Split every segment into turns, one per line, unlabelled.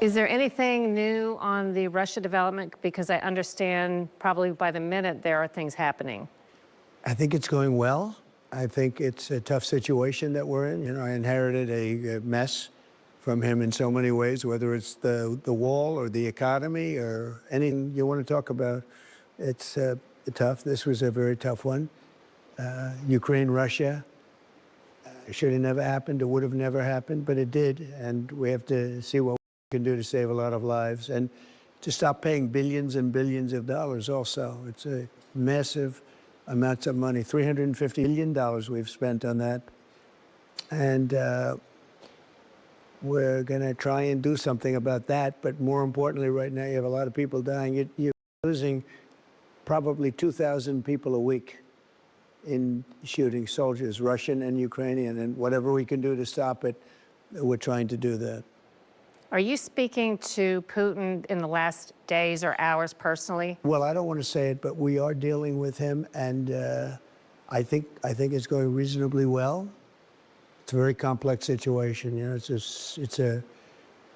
Is there anything new on the Russia development? Because I understand probably by the minute there are things happening.
I think it's going well. I think it's a tough situation that we're in. You know, I inherited a mess from him in so many ways, whether it's the wall or the economy or anything you want to talk about. It's tough. This was a very tough one. Ukraine, Russia, should have never happened. It would have never happened, but it did. And we have to see what we can do to save a lot of lives and to stop paying billions and billions of dollars also. It's a massive amounts of money, $350 billion we've spent on that. And we're going to try and do something about that. But more importantly, right now, you have a lot of people dying. You're losing probably 2,000 people a week in shooting soldiers, Russian and Ukrainian. And whatever we can do to stop it, we're trying to do that.
Are you speaking to Putin in the last days or hours personally?
Well, I don't want to say it, but we are dealing with him, and I think it's going reasonably well. It's a very complex situation. You know,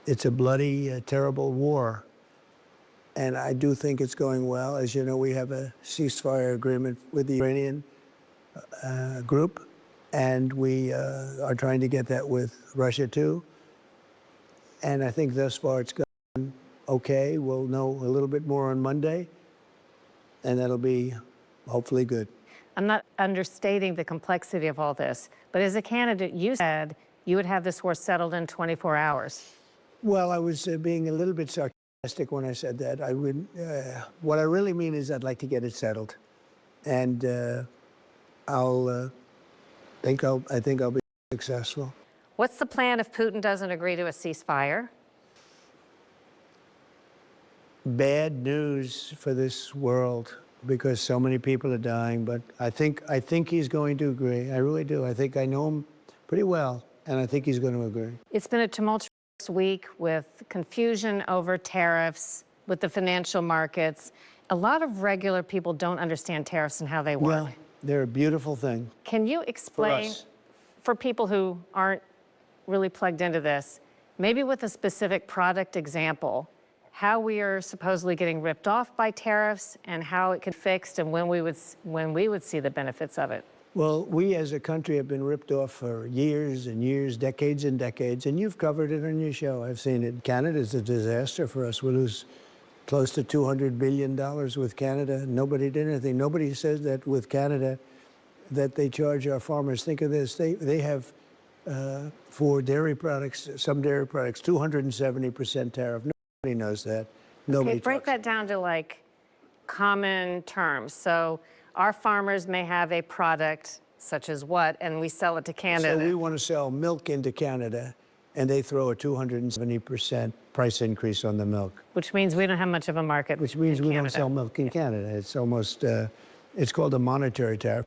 it's a bloody, terrible war, and I do think it's going well. As you know, we have a ceasefire agreement with the Iranian group, and we are trying to get that with Russia too. And I think thus far it's gone okay. We'll know a little bit more on Monday, and that'll be hopefully good.
I'm not understating the complexity of all this, but as a candidate, you said you would have this war settled in 24 hours.
Well, I was being a little bit sarcastic when I said that. I would. What I really mean is I'd like to get it settled, and I think I'll be successful.
What's the plan if Putin doesn't agree to a ceasefire?
Bad news for this world because so many people are dying. But I think he's going to agree. I really do. I think I know him pretty well, and I think he's going to agree.
It's been a tumultuous week with confusion over tariffs, with the financial markets. A lot of regular people don't understand tariffs and how they work.
Well, they're a beautiful thing.
Can you explain, for people who aren't really plugged into this, maybe with a specific product example, how we are supposedly getting ripped off by tariffs and how it could be fixed and when we would see the benefits of it?
Well, we as a country have been ripped off for years and years, decades and decades, and you've covered it on your show. I've seen it. Canada's a disaster for us. We lose close to $200 billion with Canada. Nobody did anything. Nobody says that with Canada that they charge our farmers. Think of this. They have for dairy products, some dairy products, 270% tariff. Nobody knows that. Nobody.
Okay, break that down to like common terms. So our farmers may have a product such as what, and we sell it to Canada.
So we want to sell milk into Canada, and they throw a 270% price increase on the milk.
Which means we don't have much of a market.
Which means we don't sell milk in Canada. It's almost, it's called a monetary tariff.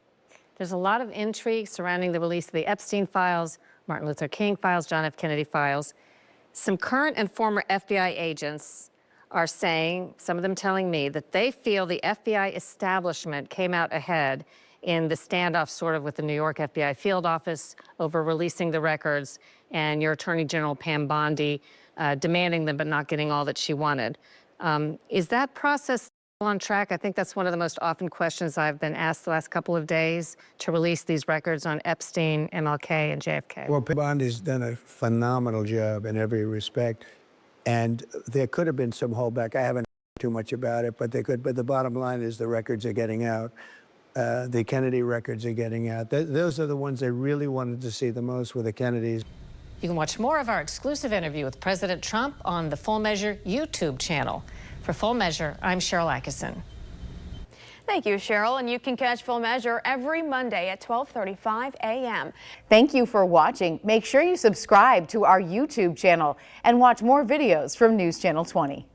There's a lot of intrigue surrounding the release of the Epstein files, Martin Luther King files, John F. Kennedy files. Some current and former FBI agents are saying, some of them telling me, that they feel the FBI establishment came out ahead in the standoff sort of with the New York FBI field office over releasing the records and your Attorney General Pam Bondi demanding them but not getting all that she wanted. Is that process on track? I think that's one of the most often questions I've been asked the last couple of days, to release these records on Epstein, MLK, and JFK. Well,
Bondi's done a phenomenal job in every respect, and there could have been some holdback. I haven't heard too much about it, but they could. But the bottom line is the records are getting out. The Kennedy records are getting out. Those are the ones they really wanted to see the most, were the Kennedys.
You can watch more of our exclusive interview with President Trump on the Full Measure YouTube channel. For Full Measure, I'm Sharyl Attkisson.
Thank you, Sharyl. And you can catch Full Measure every Monday at 12:35 a.m.
Thank you for watching. Make sure you subscribe to our YouTube channel and watch more videos from News Channel 20.